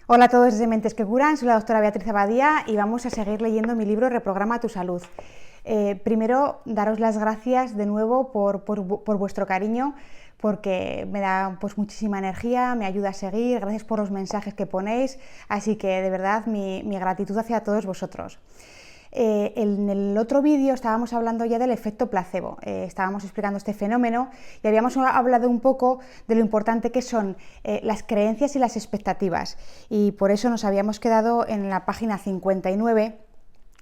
Hola a todos desde Mentes que Curan, soy la doctora Beatriz Abadía y vamos a seguir leyendo mi libro Reprograma tu salud. Primero, daros las gracias de nuevo por vuestro cariño, porque me da muchísima energía, me ayuda a seguir, gracias por los mensajes que ponéis, así que de verdad mi gratitud hacia todos vosotros. En el otro vídeo estábamos hablando ya del efecto placebo, estábamos explicando este fenómeno y habíamos hablado un poco de lo importante que son las creencias y las expectativas, y por eso nos habíamos quedado en la página 59,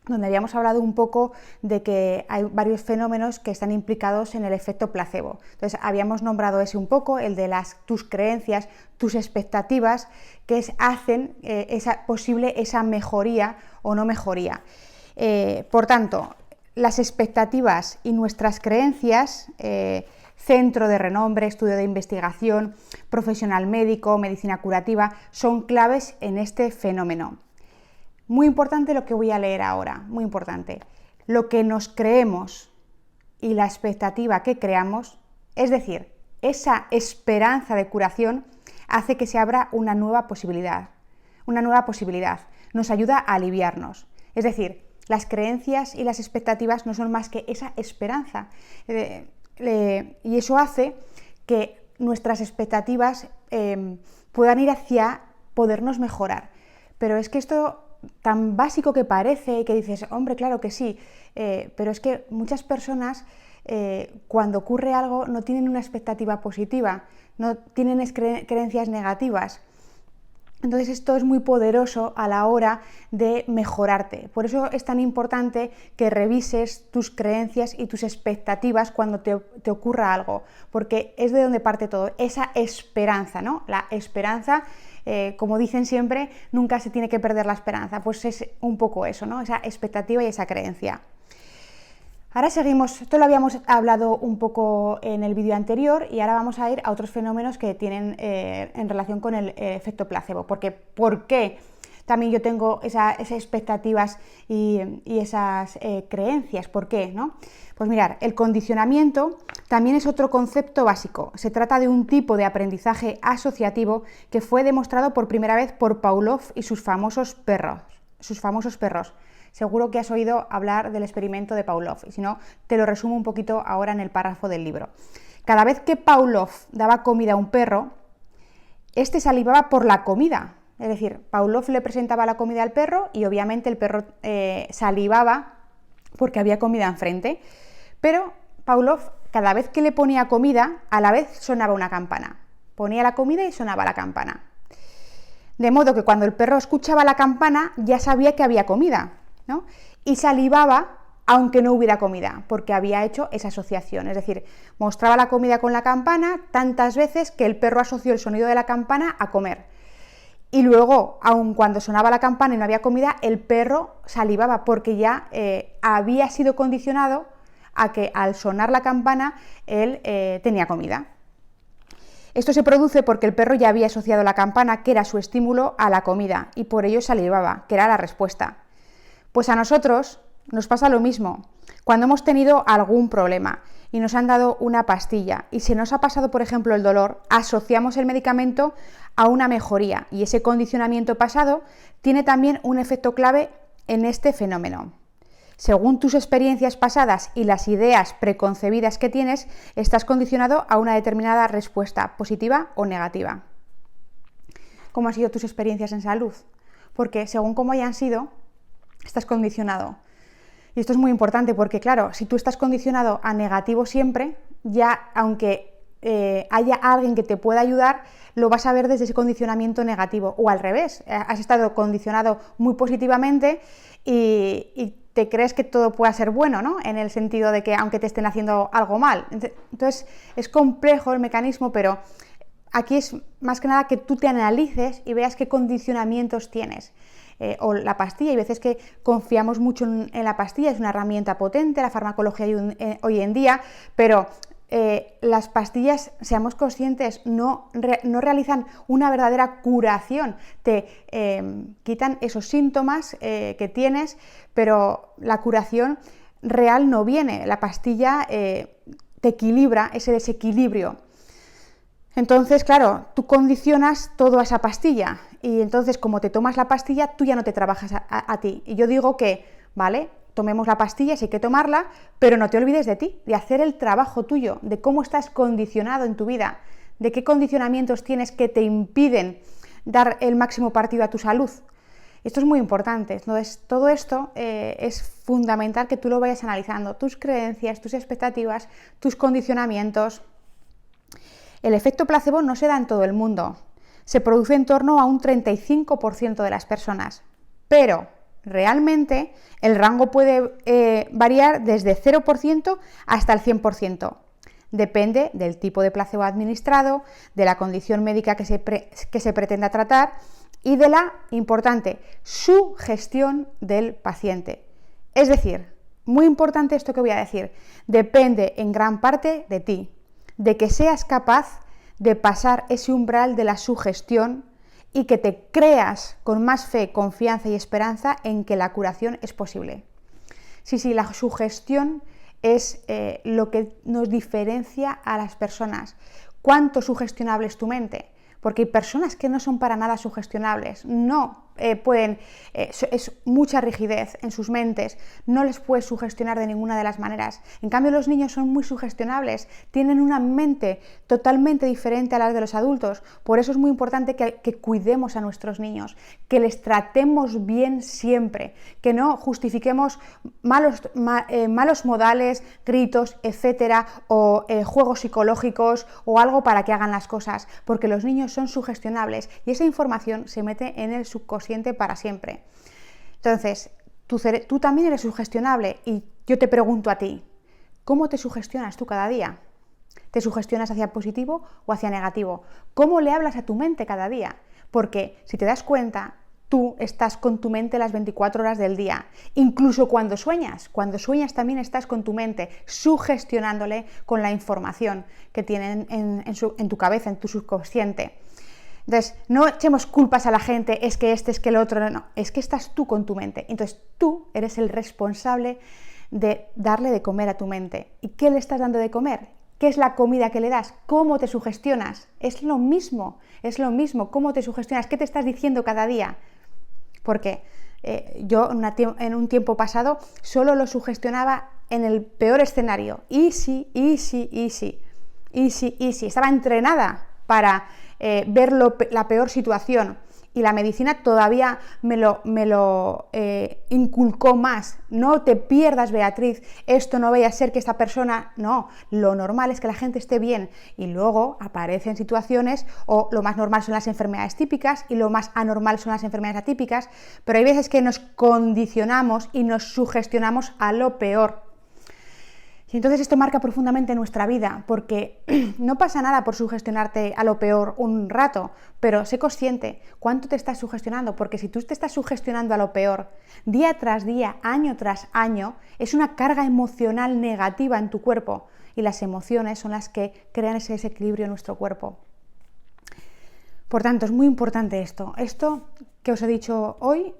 donde habíamos hablado un poco de que hay varios fenómenos que están implicados en el efecto placebo. Entonces habíamos nombrado ese un poco, el de tus creencias, tus expectativas, que hacen posible esa mejoría o no mejoría. Por tanto, las expectativas y nuestras creencias, centro de renombre, estudio de investigación, profesional médico, medicina curativa, son claves en este fenómeno. Muy importante lo que voy a leer ahora, muy importante. Lo que nos creemos y la expectativa que creamos, es decir, esa esperanza de curación, hace que se abra una nueva posibilidad. Una nueva posibilidad. Nos ayuda a aliviarnos. Es decir, las creencias y las expectativas no son más que esa esperanza. Y eso hace que nuestras expectativas puedan ir hacia podernos mejorar. Pero es que esto tan básico que parece, que dices, hombre, claro que sí, pero es que muchas personas cuando ocurre algo no tienen una expectativa positiva, no tienen creencias negativas. Entonces esto es muy poderoso a la hora de mejorarte. Por eso es tan importante que revises tus creencias y tus expectativas cuando te ocurra algo, porque es de donde parte todo, esa esperanza, ¿no? La esperanza, como dicen siempre, nunca se tiene que perder la esperanza, pues es un poco eso, ¿no? Esa expectativa y esa creencia. Ahora seguimos, esto lo habíamos hablado un poco en el vídeo anterior y ahora vamos a ir a otros fenómenos que tienen en relación con el efecto placebo. Porque, ¿por qué también yo tengo esas expectativas y esas creencias? ¿Por qué? ¿No? Pues mirar, el condicionamiento también es otro concepto básico. Se trata de un tipo de aprendizaje asociativo que fue demostrado por primera vez por Pavlov y sus famosos perros. Seguro que has oído hablar del experimento de Pavlov, y si no, te lo resumo un poquito ahora en el párrafo del libro. Cada vez que Pavlov daba comida a un perro, este salivaba por la comida. Es decir, Pavlov le presentaba la comida al perro y obviamente el perro salivaba porque había comida enfrente. Pero Pavlov, cada vez que le ponía comida, a la vez sonaba una campana. Ponía la comida y sonaba la campana. De modo que cuando el perro escuchaba la campana ya sabía que había comida, ¿no? Y salivaba aunque no hubiera comida, porque había hecho esa asociación. Es decir, mostraba la comida con la campana tantas veces que el perro asoció el sonido de la campana a comer. Y luego, aun cuando sonaba la campana y no había comida, el perro salivaba porque ya había sido condicionado a que al sonar la campana él tenía comida. Esto se produce porque el perro ya había asociado la campana, que era su estímulo, a la comida, y por ello salivaba, que era la respuesta. Pues a nosotros nos pasa lo mismo. Cuando hemos tenido algún problema y nos han dado una pastilla y se nos ha pasado, por ejemplo, el dolor, asociamos el medicamento a una mejoría, y ese condicionamiento pasado tiene también un efecto clave en este fenómeno. Según tus experiencias pasadas y las ideas preconcebidas que tienes, estás condicionado a una determinada respuesta, positiva o negativa. ¿Cómo han sido tus experiencias en salud? Porque según cómo hayan sido, estás condicionado. Y esto es muy importante porque, claro, si tú estás condicionado a negativo siempre, ya aunque haya alguien que te pueda ayudar, lo vas a ver desde ese condicionamiento negativo. O al revés, has estado condicionado muy positivamente y te crees que todo pueda ser bueno, ¿no? En el sentido de que aunque te estén haciendo algo mal. Entonces es complejo el mecanismo, pero aquí es más que nada que tú te analices y veas qué condicionamientos tienes. O la pastilla, hay veces que confiamos mucho en la pastilla, es una herramienta potente, la farmacología hoy en día, pero las pastillas, seamos conscientes, no realizan una verdadera curación, te quitan esos síntomas que tienes, pero la curación real no viene, la pastilla te equilibra ese desequilibrio. Entonces, claro, tú condicionas todo a esa pastilla y entonces como te tomas la pastilla, tú ya no te trabajas a ti. Y yo digo que, vale, tomemos la pastilla, sí hay que tomarla, pero no te olvides de ti, de hacer el trabajo tuyo, de cómo estás condicionado en tu vida, de qué condicionamientos tienes que te impiden dar el máximo partido a tu salud. Esto es muy importante. Entonces, todo esto es fundamental que tú lo vayas analizando, tus creencias, tus expectativas, tus condicionamientos. El efecto placebo no se da en todo el mundo, se produce en torno a un 35% de las personas, pero realmente el rango puede variar desde 0% hasta el 100%. Depende del tipo de placebo administrado, de la condición médica que se pretenda tratar y de la, importante, sugestión del paciente. Es decir, muy importante esto que voy a decir, depende en gran parte de ti, de que seas capaz de pasar ese umbral de la sugestión y que te creas con más fe, confianza y esperanza en que la curación es posible. Sí, la sugestión es lo que nos diferencia a las personas. ¿Cuánto sugestionable es tu mente? Porque hay personas que no son para nada sugestionables, no pueden, es mucha rigidez en sus mentes, no les puedes sugestionar de ninguna de las maneras. En cambio, los niños son muy sugestionables, tienen una mente totalmente diferente a la de los adultos. Por eso es muy importante que cuidemos a nuestros niños, que les tratemos bien siempre, que no justifiquemos malos modales, gritos, etcétera, o juegos psicológicos o algo para que hagan las cosas, porque los niños son sugestionables y esa información se mete en el subconsciente para siempre. Entonces, tú también eres sugestionable y yo te pregunto a ti, ¿cómo te sugestionas tú cada día? ¿Te sugestionas hacia positivo o hacia negativo? ¿Cómo le hablas a tu mente cada día? Porque si te das cuenta, tú estás con tu mente las 24 horas del día, incluso cuando sueñas también estás con tu mente, sugestionándole con la información que tienen en tu cabeza, en tu subconsciente. Entonces, no echemos culpas a la gente, es que este, es que el otro, no, es que estás tú con tu mente. Entonces, tú eres el responsable de darle de comer a tu mente. ¿Y qué le estás dando de comer? ¿Qué es la comida que le das? ¿Cómo te sugestionas? Es lo mismo, ¿cómo te sugestionas? ¿Qué te estás diciendo cada día? Porque yo en un tiempo pasado solo lo sugestionaba en el peor escenario. Easy. Estaba entrenada para ver la peor situación y la medicina todavía me lo inculcó más. No te pierdas, Beatriz, esto no vaya a ser que esta persona... No, lo normal es que la gente esté bien y luego aparecen situaciones, o lo más normal son las enfermedades típicas y lo más anormal son las enfermedades atípicas, pero hay veces que nos condicionamos y nos sugestionamos a lo peor. Y entonces esto marca profundamente nuestra vida, porque no pasa nada por sugestionarte a lo peor un rato, pero sé consciente cuánto te estás sugestionando, porque si tú te estás sugestionando a lo peor día tras día, año tras año, es una carga emocional negativa en tu cuerpo y las emociones son las que crean ese desequilibrio en nuestro cuerpo. Por tanto, es muy importante esto. Esto que os he dicho hoy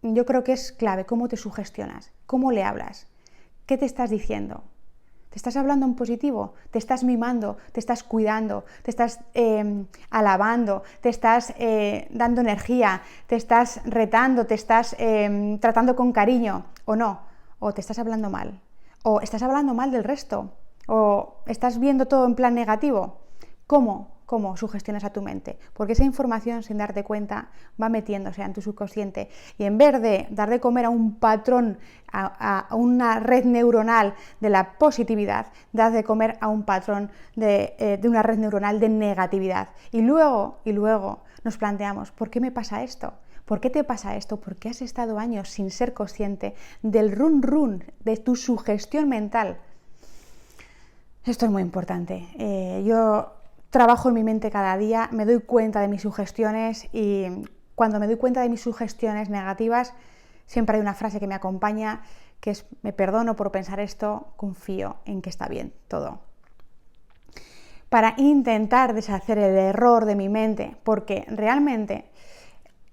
yo creo que es clave, cómo te sugestionas, cómo le hablas. ¿Qué te estás diciendo? ¿Te estás hablando en positivo? ¿Te estás mimando? ¿Te estás cuidando? ¿Te estás alabando? ¿Te estás dando energía? ¿Te estás retando? ¿Te estás tratando con cariño? ¿O no? ¿O te estás hablando mal? ¿O estás hablando mal del resto? ¿O estás viendo todo en plan negativo? ¿Cómo sugestionas a tu mente? Porque esa información, sin darte cuenta, va metiéndose en tu subconsciente y en vez de dar de comer a un patrón, a una red neuronal de la positividad, das de comer a un patrón de una red neuronal de negatividad. Y luego nos planteamos, ¿por qué me pasa esto? ¿Por qué te pasa esto? ¿Por qué has estado años sin ser consciente del run de tu sugestión mental? Esto es muy importante. Yo trabajo en mi mente cada día, me doy cuenta de mis sugestiones y cuando me doy cuenta de mis sugestiones negativas, siempre hay una frase que me acompaña, que es: me perdono por pensar esto, confío en que está bien todo. Para intentar deshacer el error de mi mente, porque realmente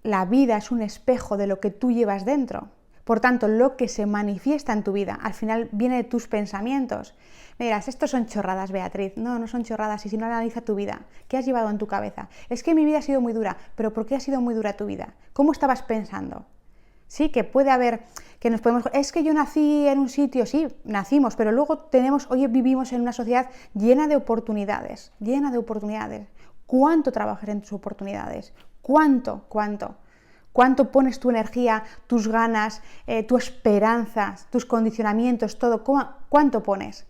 la vida es un espejo de lo que tú llevas dentro. Por tanto, lo que se manifiesta en tu vida al final viene de tus pensamientos. Me dirás, estos son chorradas, Beatriz. No, no son chorradas. Y si no, analiza tu vida. ¿Qué has llevado en tu cabeza? Es que mi vida ha sido muy dura. ¿Pero por qué ha sido muy dura tu vida? ¿Cómo estabas pensando? Sí, que puede haber, que nos podemos... Es que yo nací en un sitio, sí, nacimos, pero luego hoy vivimos en una sociedad llena de oportunidades, llena de oportunidades. ¿Cuánto trabajas en tus oportunidades? ¿Cuánto? ¿Cuánto pones tu energía, tus ganas, tu esperanza, tus condicionamientos, todo? ¿Cuánto pones?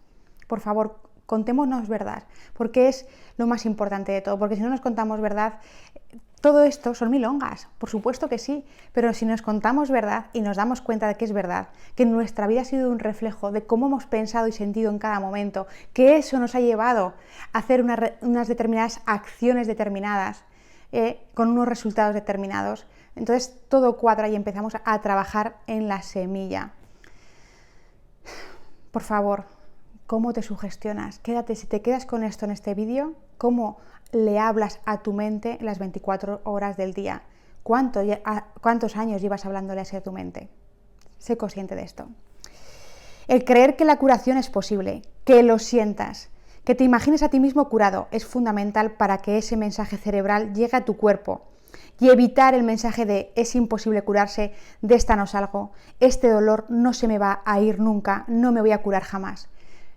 Por favor, contémonos verdad, porque es lo más importante de todo, porque si no nos contamos verdad, todo esto son milongas, por supuesto que sí, pero si nos contamos verdad y nos damos cuenta de que es verdad, que nuestra vida ha sido un reflejo de cómo hemos pensado y sentido en cada momento, que eso nos ha llevado a hacer unas determinadas acciones determinadas, con unos resultados determinados, entonces todo cuadra y empezamos a trabajar en la semilla. Por favor, ¿cómo te sugestionas? Si te quedas con esto en este vídeo, ¿cómo le hablas a tu mente las 24 horas del día? ¿Cuántos años llevas hablándole así a tu mente? Sé consciente de esto. El creer que la curación es posible, que lo sientas, que te imagines a ti mismo curado, es fundamental para que ese mensaje cerebral llegue a tu cuerpo y evitar el mensaje de es imposible curarse, de esta no salgo, este dolor no se me va a ir nunca, no me voy a curar jamás.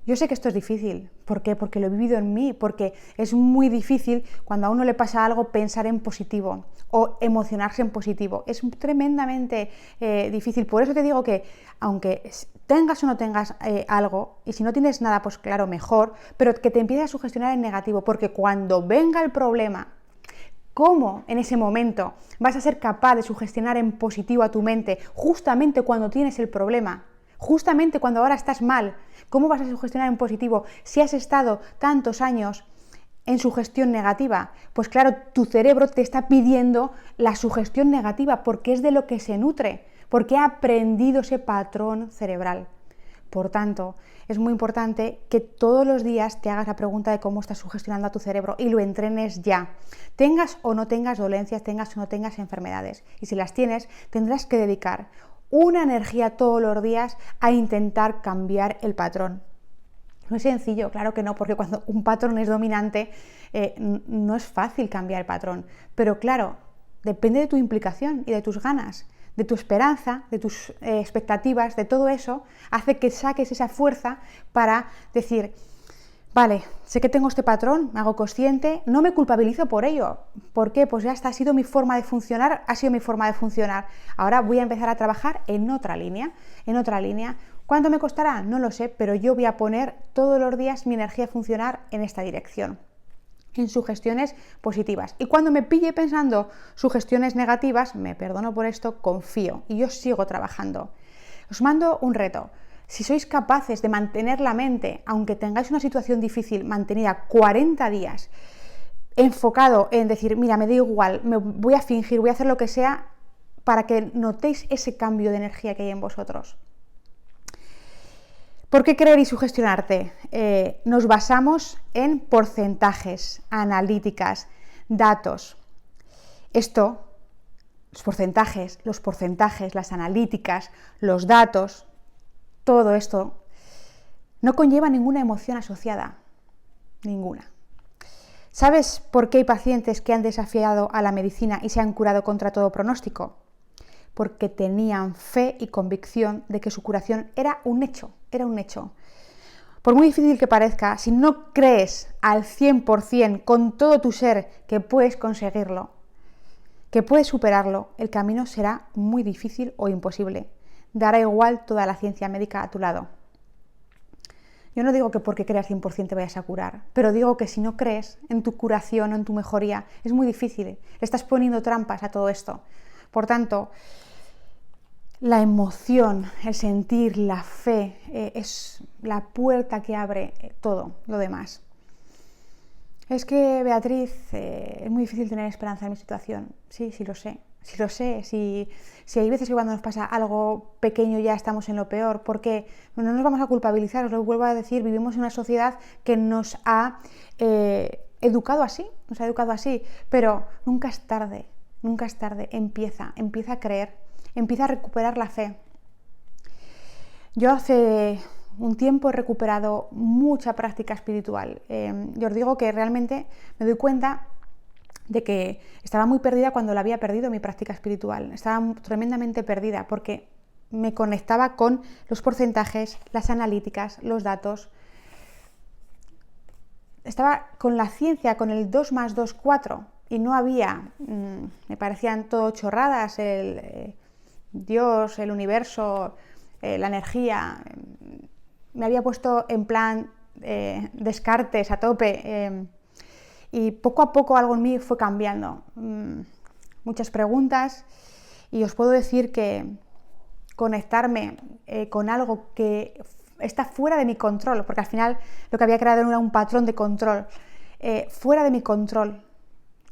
Yo sé que esto es difícil. ¿Por qué? Porque lo he vivido en mí, porque es muy difícil cuando a uno le pasa algo pensar en positivo o emocionarse en positivo. Es tremendamente difícil. Por eso te digo que aunque tengas o no tengas algo, y si no tienes nada, pues claro, mejor, pero que te empieces a sugestionar en negativo, porque cuando venga el problema, ¿cómo en ese momento vas a ser capaz de sugestionar en positivo a tu mente justamente cuando tienes el problema? Justamente cuando ahora estás mal, ¿cómo vas a sugestionar en positivo si has estado tantos años en sugestión negativa? Pues claro, tu cerebro te está pidiendo la sugestión negativa porque es de lo que se nutre, porque ha aprendido ese patrón cerebral. Por tanto, es muy importante que todos los días te hagas la pregunta de cómo estás sugestionando a tu cerebro y lo entrenes ya. Tengas o no tengas dolencias, tengas o no tengas enfermedades. Y si las tienes, tendrás que dedicar una energía todos los días a intentar cambiar el patrón. No es sencillo, claro que no, porque cuando un patrón es dominante no es fácil cambiar el patrón. Pero claro, depende de tu implicación y de tus ganas, de tu esperanza, de tus expectativas, de todo eso, hace que saques esa fuerza para decir, vale, sé que tengo este patrón, me hago consciente, no me culpabilizo por ello. ¿Por qué? Pues ya está, ha sido mi forma de funcionar, Ahora voy a empezar a trabajar en otra línea. ¿Cuánto me costará? No lo sé, pero yo voy a poner todos los días mi energía a funcionar en esta dirección, en sugestiones positivas. Y cuando me pille pensando sugestiones negativas, me perdono por esto, confío y yo sigo trabajando. Os mando un reto. Si sois capaces de mantener la mente, aunque tengáis una situación difícil, mantenida 40 días, enfocado en decir, mira, me da igual, me voy a fingir, voy a hacer lo que sea, para que notéis ese cambio de energía que hay en vosotros. ¿Por qué creer y sugestionarte? Nos basamos en porcentajes, analíticas, datos. Esto, los porcentajes, las analíticas, los datos, todo esto no conlleva ninguna emoción asociada, ninguna. ¿Sabes por qué hay pacientes que han desafiado a la medicina y se han curado contra todo pronóstico? Porque tenían fe y convicción de que su curación era un hecho. Por muy difícil que parezca, si no crees al 100% con todo tu ser que puedes conseguirlo, que puedes superarlo, el camino será muy difícil o imposible. Dará igual toda la ciencia médica a tu lado. Yo no digo que porque creas 100% te vayas a curar, pero digo que si no crees en tu curación o en tu mejoría, es muy difícil. Le estás poniendo trampas a todo esto. Por tanto, la emoción, el sentir, la fe, es la puerta que abre todo lo demás. Es que, Beatriz, es muy difícil tener esperanza en mi situación. Sí, lo sé. Si hay veces que cuando nos pasa algo pequeño ya estamos en lo peor, porque no nos vamos a culpabilizar, os lo vuelvo a decir, vivimos en una sociedad que nos ha educado así, pero nunca es tarde, empieza a creer, empieza a recuperar la fe. Yo hace un tiempo he recuperado mucha práctica espiritual. Yo os digo que realmente me doy cuenta de que estaba muy perdida cuando la había perdido mi práctica espiritual. Estaba tremendamente perdida porque me conectaba con los porcentajes, las analíticas, los datos. Estaba con la ciencia, con el 2 más 2, 4, y no había, me parecían todo chorradas, Dios, el universo, la energía. Me había puesto en plan descartes a tope, y poco a poco algo en mí fue cambiando. Muchas preguntas, y os puedo decir que conectarme con algo que está fuera de mi control, porque al final lo que había creado era un patrón de control, fuera de mi control,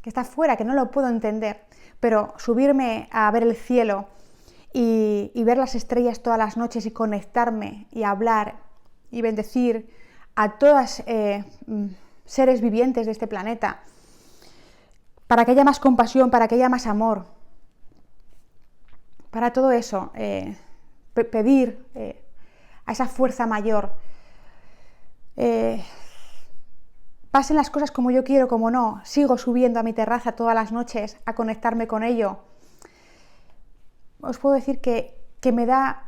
que está fuera, que no lo puedo entender, pero subirme a ver el cielo y ver las estrellas todas las noches y conectarme y hablar y bendecir a todas seres vivientes de este planeta, para que haya más compasión, para que haya más amor, para todo eso, pedir a esa fuerza mayor, pasen las cosas como yo quiero, como no, sigo subiendo a mi terraza todas las noches a conectarme con ello. Os puedo decir que me da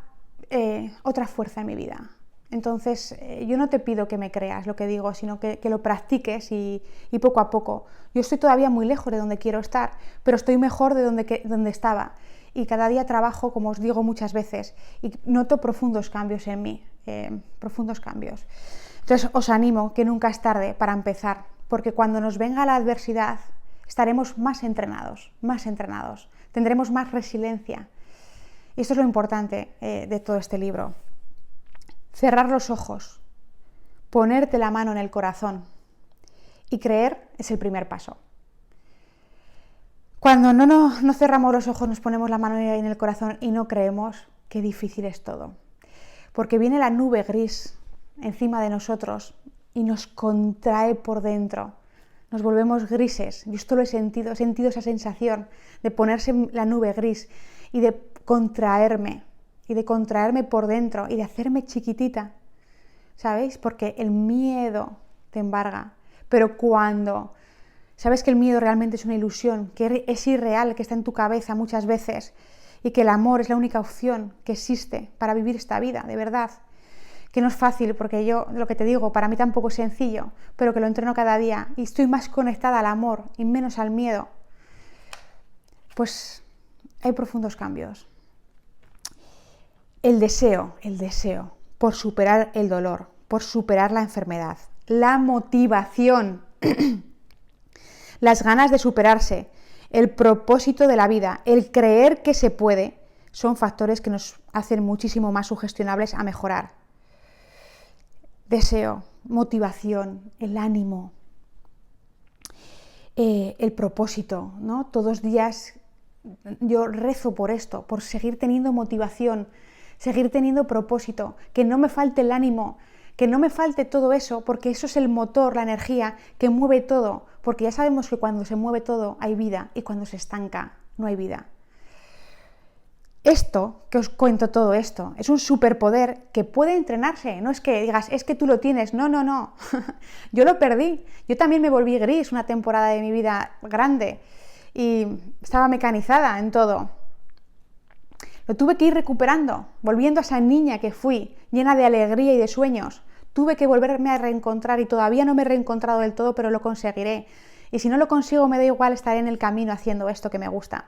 otra fuerza en mi vida. Entonces, yo no te pido que me creas lo que digo, sino que lo practiques y poco a poco. Yo estoy todavía muy lejos de donde quiero estar, pero estoy mejor de donde estaba. Y cada día trabajo, como os digo muchas veces, y noto profundos cambios en mí, profundos cambios. Entonces, os animo que nunca es tarde para empezar, porque cuando nos venga la adversidad, estaremos más entrenados, tendremos más resiliencia. Y esto es lo importante de todo este libro. Cerrar los ojos, ponerte la mano en el corazón y creer es el primer paso. Cuando no cerramos los ojos, nos ponemos la mano en el corazón y no creemos, qué difícil es todo. Porque viene la nube gris encima de nosotros y nos contrae por dentro. Nos volvemos grises. Yo esto lo he sentido esa sensación de ponerse la nube gris y de contraerme por dentro y de hacerme chiquitita, ¿sabéis? Porque el miedo te embarga, pero cuando sabes que el miedo realmente es una ilusión, que es irreal, que está en tu cabeza muchas veces y que el amor es la única opción que existe para vivir esta vida, de verdad, que no es fácil, porque yo, lo que te digo, para mí tampoco es sencillo, pero que lo entreno cada día y estoy más conectada al amor y menos al miedo, pues hay profundos cambios. El deseo por superar el dolor, por superar la enfermedad, la motivación, las ganas de superarse, el propósito de la vida, el creer que se puede, son factores que nos hacen muchísimo más sugestionables a mejorar. Deseo, motivación, el ánimo, el propósito, ¿no? Todos los días yo rezo por esto, por seguir teniendo motivación, seguir teniendo propósito, que no me falte el ánimo, que no me falte todo eso, porque eso es el motor, la energía que mueve todo, porque ya sabemos que cuando se mueve todo hay vida y cuando se estanca no hay vida. Esto, que os cuento todo esto, es un superpoder que puede entrenarse, no es que digas, es que tú lo tienes, no, yo lo perdí, yo también me volví gris una temporada de mi vida grande y estaba mecanizada en todo. Lo tuve que ir recuperando, volviendo a esa niña que fui, llena de alegría y de sueños. Tuve que volverme a reencontrar y todavía no me he reencontrado del todo, pero lo conseguiré. Y si no lo consigo, me da igual, estaré en el camino haciendo esto que me gusta.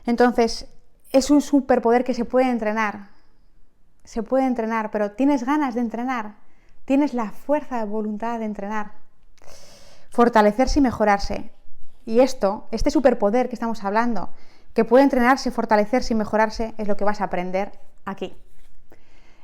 Entonces, es un superpoder que se puede entrenar, pero tienes ganas de entrenar, tienes la fuerza de voluntad de entrenar. Fortalecerse y mejorarse. Y este superpoder que estamos hablando, que puede entrenarse, fortalecerse y mejorarse, es lo que vas a aprender aquí.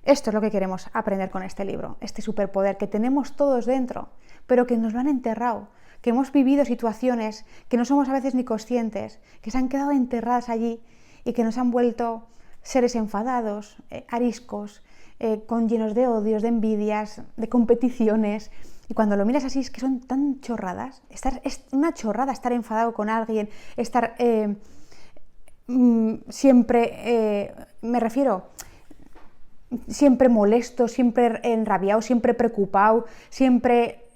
Esto es lo que queremos aprender con este libro, este superpoder que tenemos todos dentro, pero que nos lo han enterrado, que hemos vivido situaciones que no somos a veces ni conscientes, que se han quedado enterradas allí y que nos han vuelto seres enfadados, ariscos, llenos de odios, de envidias, de competiciones. Y cuando lo miras así es que son tan chorradas. Es una chorrada estar enfadado con alguien, estar siempre, me refiero, siempre molesto, siempre enrabiado, siempre preocupado, siempre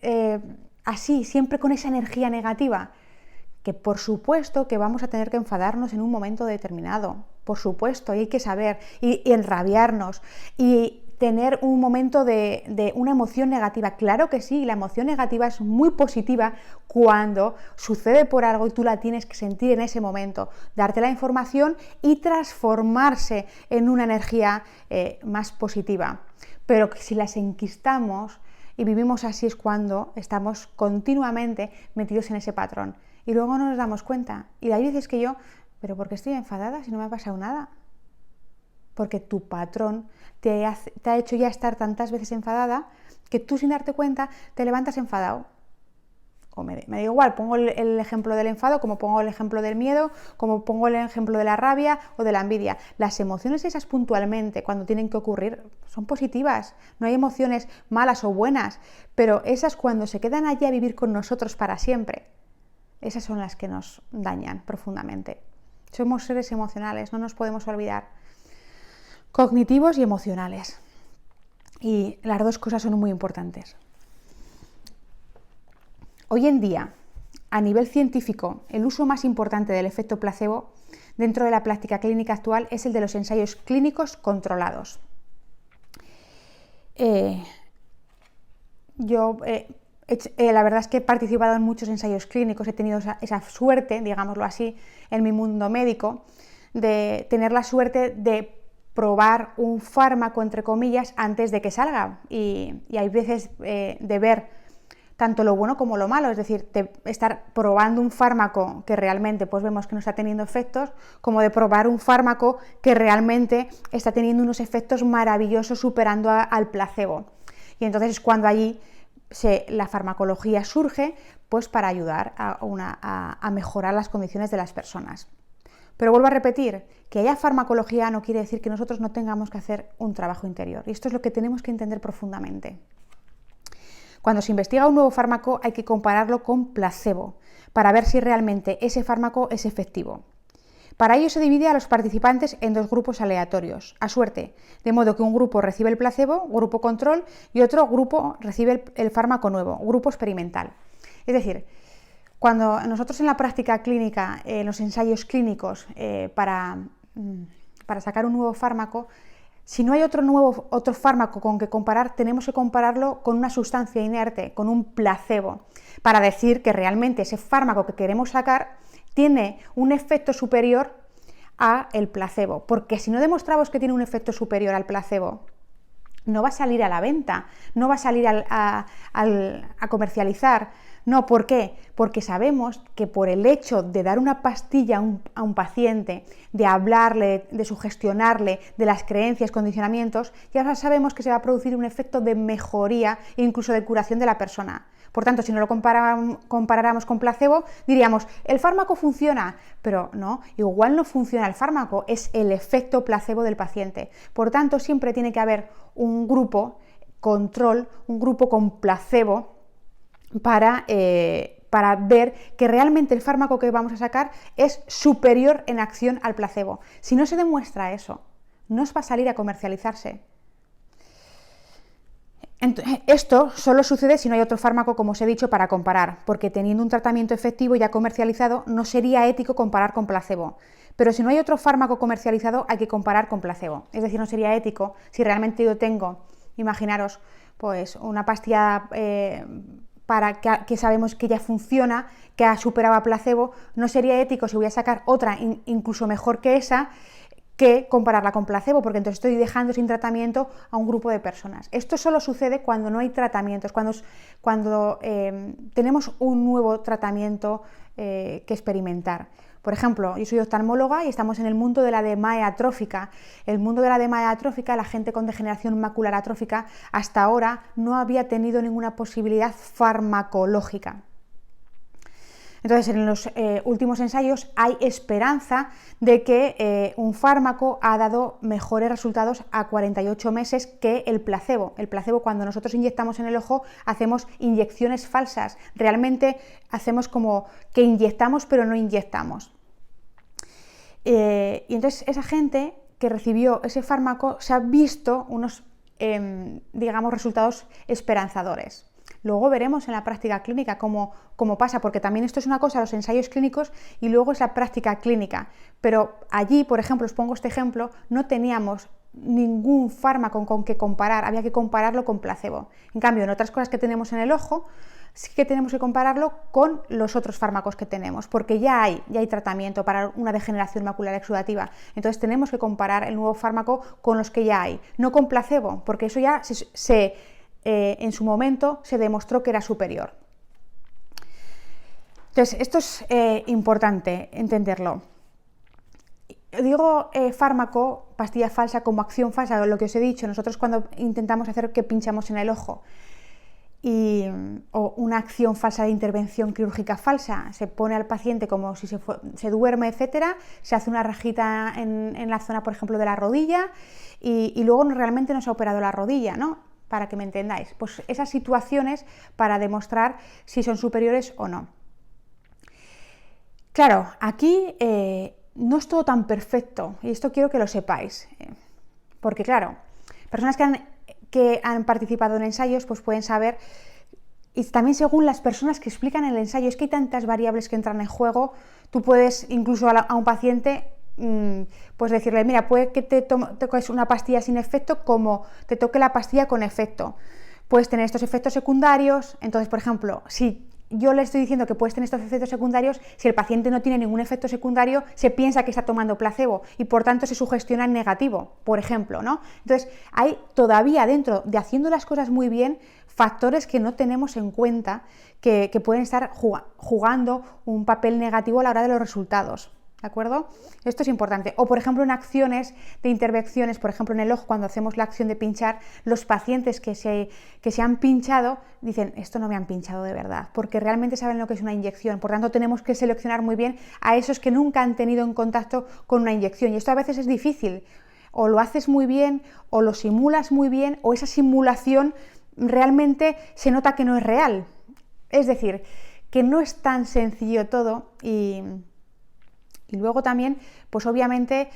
así, siempre con esa energía negativa. Que por supuesto que vamos a tener que enfadarnos en un momento determinado, por supuesto, y hay que saber, y enrabiarnos, y tener un momento de una emoción negativa. Claro que sí, la emoción negativa es muy positiva cuando sucede por algo y tú la tienes que sentir en ese momento, darte la información y transformarse en una energía más positiva. Pero si las enquistamos y vivimos así es cuando estamos continuamente metidos en ese patrón. Y luego no nos damos cuenta. Y hay veces que yo, ¿pero por qué estoy enfadada si no me ha pasado nada? Porque tu patrón te ha hecho ya estar tantas veces enfadada que tú sin darte cuenta te levantas enfadado. O me da igual, pongo el ejemplo del enfado, como pongo el ejemplo del miedo, como pongo el ejemplo de la rabia o de la envidia. Las emociones esas puntualmente, cuando tienen que ocurrir, son positivas. No hay emociones malas o buenas, pero esas cuando se quedan allí a vivir con nosotros para siempre, esas son las que nos dañan profundamente. Somos seres emocionales, no nos podemos olvidar. Cognitivos y emocionales. Y las dos cosas son muy importantes. Hoy en día, a nivel científico, el uso más importante del efecto placebo dentro de la práctica clínica actual es el de los ensayos clínicos controlados. La verdad es que he participado en muchos ensayos clínicos, he tenido esa suerte, digámoslo así, en mi mundo médico, de tener la suerte de probar un fármaco, entre comillas, antes de que salga. Y hay veces de ver tanto lo bueno como lo malo, es decir, de estar probando un fármaco que realmente pues vemos que no está teniendo efectos, como de probar un fármaco que realmente está teniendo unos efectos maravillosos superando al placebo. Y entonces es cuando allí la farmacología surge pues para ayudar a mejorar las condiciones de las personas. Pero vuelvo a repetir, que haya farmacología no quiere decir que nosotros no tengamos que hacer un trabajo interior. Y esto es lo que tenemos que entender profundamente. Cuando se investiga un nuevo fármaco hay que compararlo con placebo para ver si realmente ese fármaco es efectivo. Para ello se divide a los participantes en dos grupos aleatorios, a suerte, de modo que un grupo recibe el placebo, grupo control, y otro grupo recibe el fármaco nuevo, grupo experimental. Es decir, cuando nosotros en la práctica clínica, en los ensayos clínicos, para sacar un nuevo fármaco, si no hay otro fármaco con que comparar, tenemos que compararlo con una sustancia inerte, con un placebo, para decir que realmente ese fármaco que queremos sacar tiene un efecto superior a el placebo, porque si no demostramos que tiene un efecto superior al placebo, no va a salir a la venta, no va a salir a comercializar. No, ¿por qué? Porque sabemos que por el hecho de dar una pastilla a un paciente, de hablarle, de sugestionarle de las creencias, condicionamientos, ya sabemos que se va a producir un efecto de mejoría e incluso de curación de la persona. Por tanto, si no lo comparáramos con placebo, diríamos, el fármaco funciona, pero no, igual no funciona el fármaco, es el efecto placebo del paciente. Por tanto, siempre tiene que haber un grupo control, un grupo con placebo, para ver que realmente el fármaco que vamos a sacar es superior en acción al placebo. Si no se demuestra eso, no os va a salir a comercializarse. Esto solo sucede si no hay otro fármaco, como os he dicho, para comparar, porque teniendo un tratamiento efectivo ya comercializado no sería ético comparar con placebo. Pero si no hay otro fármaco comercializado hay que comparar con placebo. Es decir, no sería ético si realmente yo tengo, imaginaros, pues una pastilla para que sabemos que ya funciona, que ha superado a placebo, no sería ético si voy a sacar otra incluso mejor que esa, que compararla con placebo, porque entonces estoy dejando sin tratamiento a un grupo de personas. Esto solo sucede cuando no hay tratamientos, cuando tenemos un nuevo tratamiento que experimentar. Por ejemplo, yo soy oftalmóloga y estamos en el mundo de la edema atrófica. El mundo de la edema atrófica, la gente con degeneración macular atrófica, hasta ahora no había tenido ninguna posibilidad farmacológica. Entonces, en los últimos ensayos hay esperanza de que un fármaco ha dado mejores resultados a 48 meses que el placebo. El placebo, cuando nosotros inyectamos en el ojo, hacemos inyecciones falsas. Realmente hacemos como que inyectamos, pero no inyectamos. Y entonces esa gente que recibió ese fármaco se han visto unos, digamos, resultados esperanzadores. Luego veremos en la práctica clínica cómo pasa, porque también esto es una cosa, los ensayos clínicos, y luego es la práctica clínica. Pero allí, por ejemplo, os pongo este ejemplo, no teníamos ningún fármaco con que comparar, había que compararlo con placebo. En cambio, en otras cosas que tenemos en el ojo, sí que tenemos que compararlo con los otros fármacos que tenemos, porque ya hay tratamiento para una degeneración macular exudativa. Entonces tenemos que comparar el nuevo fármaco con los que ya hay, no con placebo, porque eso ya en su momento se demostró que era superior. Entonces, esto es importante entenderlo. Digo fármaco, pastilla falsa, como acción falsa, lo que os he dicho, nosotros cuando intentamos hacer que pinchamos en el ojo, o una acción falsa de intervención quirúrgica falsa, se pone al paciente como si se duerme, etcétera, se hace una rajita en la zona, por ejemplo, de la rodilla, y luego realmente no se ha operado la rodilla, ¿no? Para que me entendáis, pues esas situaciones para demostrar si son superiores o no. Claro, aquí no es todo tan perfecto, y esto quiero que lo sepáis, porque claro, personas que han participado en ensayos pues pueden saber, y también según las personas que explican el ensayo, es que hay tantas variables que entran en juego. Tú puedes incluso a un paciente pues decirle, mira, puede que te toques una pastilla sin efecto como te toque la pastilla con efecto. Puedes tener estos efectos secundarios. Entonces, por ejemplo, si yo le estoy diciendo que puedes tener estos efectos secundarios, si el paciente no tiene ningún efecto secundario, se piensa que está tomando placebo y por tanto se sugestiona en negativo, por ejemplo, ¿no? Entonces, hay todavía dentro de haciendo las cosas muy bien factores que no tenemos en cuenta que pueden estar jugando un papel negativo a la hora de los resultados. ¿De acuerdo? Esto es importante. O, por ejemplo, en acciones de intervenciones, por ejemplo, en el ojo, cuando hacemos la acción de pinchar, los pacientes que se han pinchado dicen, esto no me han pinchado de verdad, porque realmente saben lo que es una inyección. Por tanto, tenemos que seleccionar muy bien a esos que nunca han tenido en contacto con una inyección. Y esto a veces es difícil. O lo haces muy bien, o lo simulas muy bien, o esa simulación realmente se nota que no es real. Es decir, que no es tan sencillo todo y luego también, pues obviamente,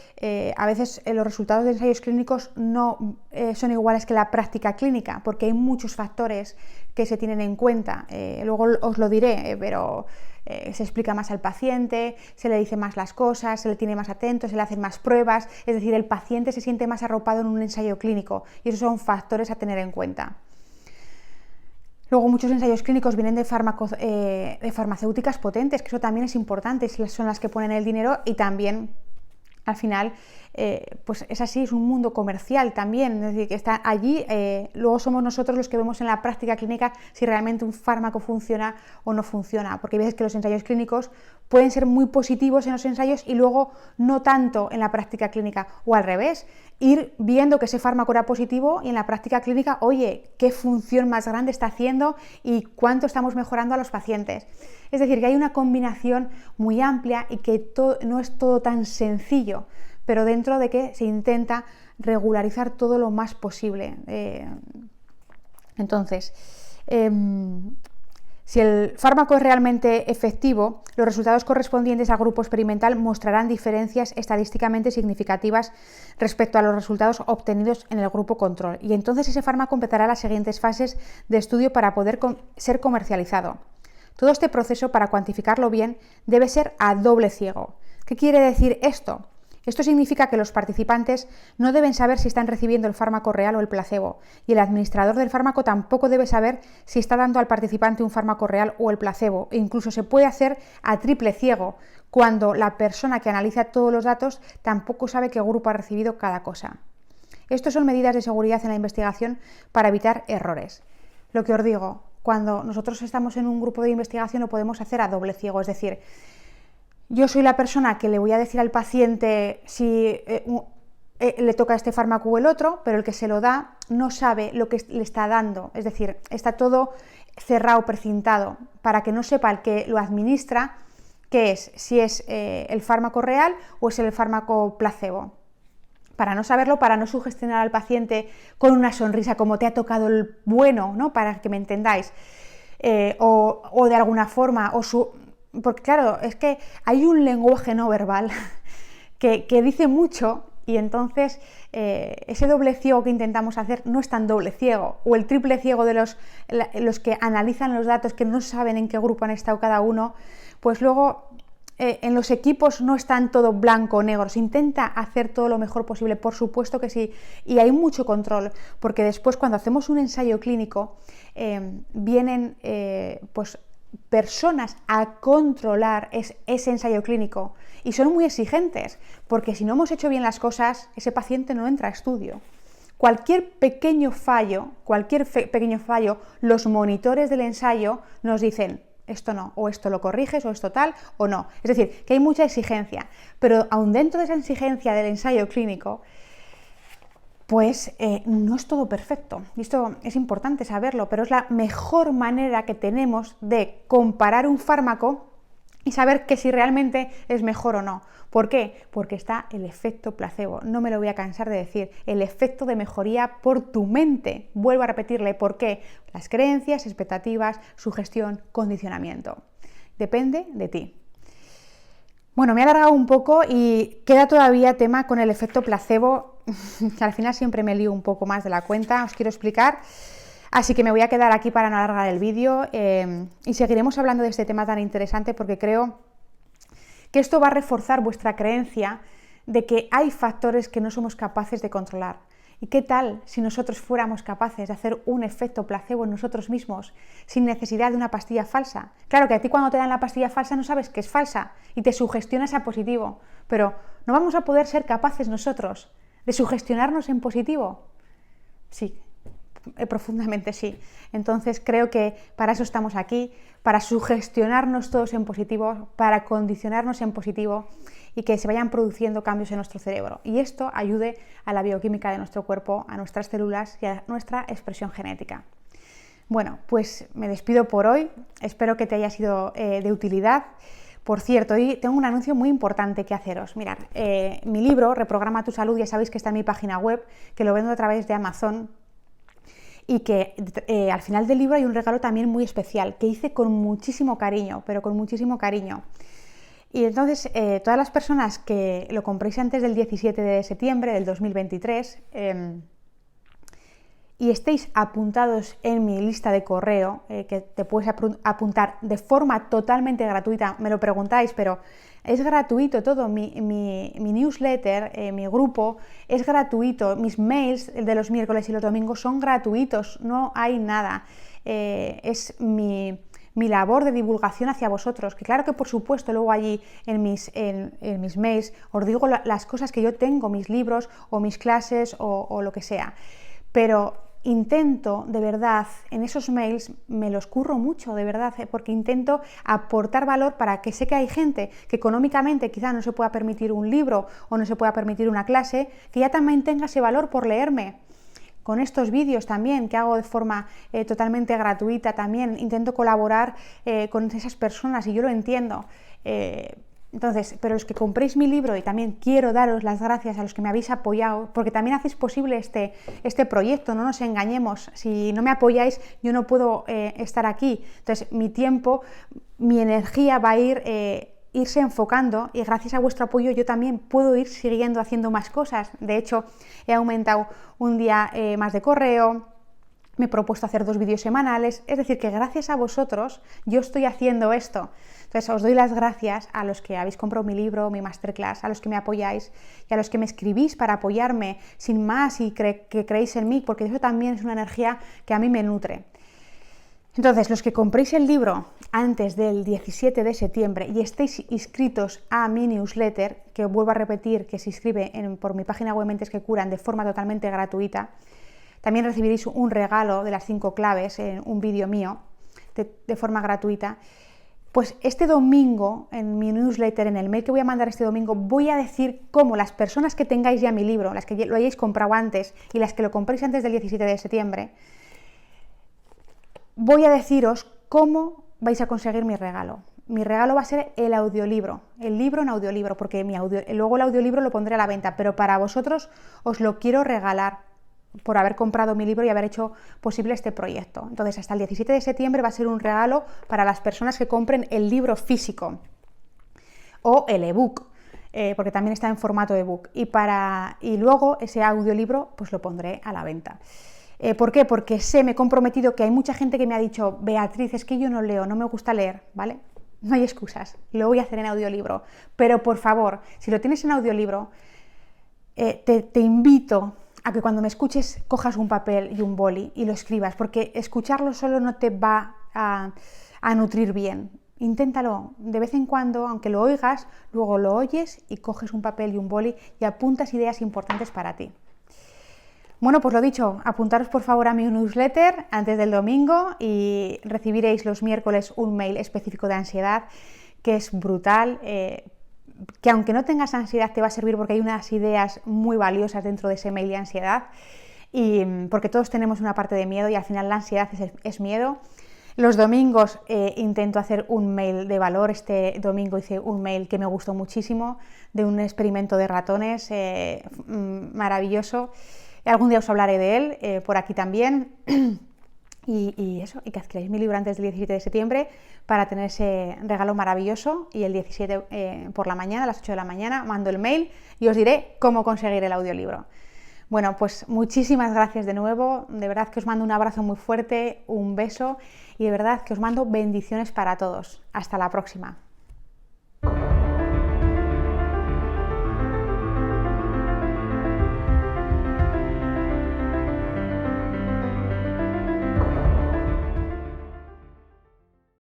a veces los resultados de ensayos clínicos no son iguales que la práctica clínica, porque hay muchos factores que se tienen en cuenta. Luego os lo diré, pero se explica más al paciente, se le dice más las cosas, se le tiene más atento, se le hacen más pruebas, es decir, el paciente se siente más arropado en un ensayo clínico y esos son factores a tener en cuenta. Luego muchos ensayos clínicos vienen de farmacéuticas potentes, que eso también es importante, son las que ponen el dinero y también al final pues es así, es un mundo comercial también, es decir, que está allí, luego somos nosotros los que vemos en la práctica clínica si realmente un fármaco funciona o no funciona, porque hay veces que los ensayos clínicos pueden ser muy positivos en los ensayos y luego no tanto en la práctica clínica, o al revés, ir viendo que ese fármaco era positivo y en la práctica clínica, oye, qué función más grande está haciendo y cuánto estamos mejorando a los pacientes. Es decir, que hay una combinación muy amplia y que no es todo tan sencillo, pero dentro de que se intenta regularizar todo lo más posible. Entonces, si el fármaco es realmente efectivo, los resultados correspondientes al grupo experimental mostrarán diferencias estadísticamente significativas respecto a los resultados obtenidos en el grupo control. Y entonces ese fármaco empezará las siguientes fases de estudio para poder ser comercializado. Todo este proceso, para cuantificarlo bien, debe ser a doble ciego. ¿Qué quiere decir esto? Esto significa que los participantes no deben saber si están recibiendo el fármaco real o el placebo, y el administrador del fármaco tampoco debe saber si está dando al participante un fármaco real o el placebo, e incluso se puede hacer a triple ciego, cuando la persona que analiza todos los datos tampoco sabe qué grupo ha recibido cada cosa. Estas son medidas de seguridad en la investigación para evitar errores. Lo que os digo, cuando nosotros estamos en un grupo de investigación lo podemos hacer a doble ciego, es decir, yo soy la persona que le voy a decir al paciente si le toca este fármaco o el otro, pero el que se lo da no sabe lo que le está dando, es decir, está todo cerrado, precintado, para que no sepa el que lo administra qué es, si es el fármaco real o es el fármaco placebo. Para no saberlo, para no sugestionar al paciente con una sonrisa como te ha tocado el bueno, ¿no? Para que me entendáis, o de alguna forma, porque claro, es que hay un lenguaje no verbal que dice mucho y entonces ese doble ciego que intentamos hacer no es tan doble ciego, o el triple ciego de los que analizan los datos, que no saben en qué grupo han estado cada uno, pues luego en los equipos no están todo blanco o negro, se intenta hacer todo lo mejor posible, por supuesto que sí, y hay mucho control, porque después cuando hacemos un ensayo clínico vienen pues personas a controlar ese ensayo clínico y son muy exigentes, porque si no hemos hecho bien las cosas, ese paciente no entra a estudio. Cualquier pequeño fallo, los monitores del ensayo nos dicen esto no, o esto lo corriges, o esto tal, o no. Es decir, que hay mucha exigencia, pero aún dentro de esa exigencia del ensayo clínico, pues no es todo perfecto. Y esto es importante saberlo, pero es la mejor manera que tenemos de comparar un fármaco y saber que si realmente es mejor o no. ¿Por qué? Porque está el efecto placebo, no me lo voy a cansar de decir, el efecto de mejoría por tu mente. Vuelvo a repetirle, ¿por qué? Las creencias, expectativas, sugestión, condicionamiento. Depende de ti. Bueno, me he alargado un poco y queda todavía tema con el efecto placebo, que al final siempre me lío un poco más de la cuenta, os quiero explicar. Así que me voy a quedar aquí para no alargar el vídeo y seguiremos hablando de este tema tan interesante porque creo que esto va a reforzar vuestra creencia de que hay factores que no somos capaces de controlar. ¿Y qué tal si nosotros fuéramos capaces de hacer un efecto placebo en nosotros mismos sin necesidad de una pastilla falsa? Claro que a ti cuando te dan la pastilla falsa no sabes que es falsa y te sugestionas a positivo, pero ¿no vamos a poder ser capaces nosotros de sugestionarnos en positivo? Sí. Profundamente sí. Entonces creo que para eso estamos aquí, para sugestionarnos todos en positivo, para condicionarnos en positivo y que se vayan produciendo cambios en nuestro cerebro. Y esto ayude a la bioquímica de nuestro cuerpo, a nuestras células y a nuestra expresión genética. Bueno, pues me despido por hoy. Espero que te haya sido de utilidad. Por cierto, hoy tengo un anuncio muy importante que haceros. Mirad, mi libro, Reprograma tu salud, ya sabéis que está en mi página web, que lo vendo a través de Amazon, y que al final del libro hay un regalo también muy especial que hice con muchísimo cariño, pero con muchísimo cariño. Y entonces todas las personas que lo compréis antes del 17 de septiembre del 2023 y estéis apuntados en mi lista de correo, que te puedes apuntar de forma totalmente gratuita, me lo preguntáis, pero es gratuito todo, mi newsletter, mi grupo es gratuito, mis mails de los miércoles y los domingos son gratuitos, no hay nada, es mi labor de divulgación hacia vosotros, que claro que por supuesto luego allí en mis mails os digo las cosas que yo tengo, mis libros o mis clases o lo que sea, pero intento, de verdad, en esos mails me los curro mucho, de verdad, porque intento aportar valor para que sé que hay gente que económicamente quizá no se pueda permitir un libro o no se pueda permitir una clase, que ya también tenga ese valor por leerme. Con estos vídeos también, que hago de forma totalmente gratuita, también intento colaborar con esas personas y yo lo entiendo. Entonces, pero los que compréis mi libro, y también quiero daros las gracias a los que me habéis apoyado, porque también hacéis posible este proyecto, no nos engañemos, si no me apoyáis yo no puedo estar aquí, entonces mi tiempo, mi energía va a irse enfocando y gracias a vuestro apoyo yo también puedo ir siguiendo haciendo más cosas. De hecho, he aumentado un día más de correo, me he propuesto hacer 2 vídeos semanales, es decir, que gracias a vosotros yo estoy haciendo esto. Entonces os doy las gracias a los que habéis comprado mi libro, mi masterclass, a los que me apoyáis y a los que me escribís para apoyarme sin más y que creéis en mí, porque eso también es una energía que a mí me nutre. Entonces, los que compréis el libro antes del 17 de septiembre y estéis inscritos a mi newsletter, que vuelvo a repetir que se inscribe por mi página web Mentes que Curan de forma totalmente gratuita, también recibiréis un regalo de las 5 claves, un vídeo mío, de forma gratuita. Pues este domingo, en mi newsletter, en el mail que voy a mandar este domingo, voy a decir cómo las personas que tengáis ya mi libro, las que lo hayáis comprado antes y las que lo compréis antes del 17 de septiembre, voy a deciros cómo vais a conseguir mi regalo. Mi regalo va a ser el audiolibro, el libro en audiolibro, porque luego el audiolibro lo pondré a la venta, pero para vosotros os lo quiero regalar por haber comprado mi libro y haber hecho posible este proyecto. Entonces, hasta el 17 de septiembre va a ser un regalo para las personas que compren el libro físico o el ebook. porque también está en formato ebook. Y luego ese audiolibro pues lo pondré a la venta. ¿Por qué? Porque me he comprometido que hay mucha gente que me ha dicho, Beatriz, es que yo no leo, no me gusta leer, ¿vale? No hay excusas, lo voy a hacer en audiolibro. Pero por favor, si lo tienes en audiolibro, te invito a que cuando me escuches cojas un papel y un boli y lo escribas, porque escucharlo solo no te va a nutrir bien. Inténtalo de vez en cuando, aunque lo oigas, luego lo oyes y coges un papel y un boli y apuntas ideas importantes para ti. Bueno, pues lo dicho, apuntaros por favor a mi newsletter antes del domingo y recibiréis los miércoles un mail específico de ansiedad que es brutal, que aunque no tengas ansiedad te va a servir porque hay unas ideas muy valiosas dentro de ese mail de ansiedad, y porque todos tenemos una parte de miedo y al final la ansiedad es miedo. Los domingos intento hacer un mail de valor. Este domingo hice un mail que me gustó muchísimo de un experimento de ratones maravilloso. Algún día os hablaré de él por aquí también. Y que adquiráis mi libro antes del 17 de septiembre para tener ese regalo maravilloso, y el 17 por la mañana, a las 8 de la mañana, mando el mail y os diré cómo conseguir el audiolibro. Bueno, pues muchísimas gracias de nuevo, de verdad que os mando un abrazo muy fuerte, un beso y de verdad que os mando bendiciones para todos. Hasta la próxima.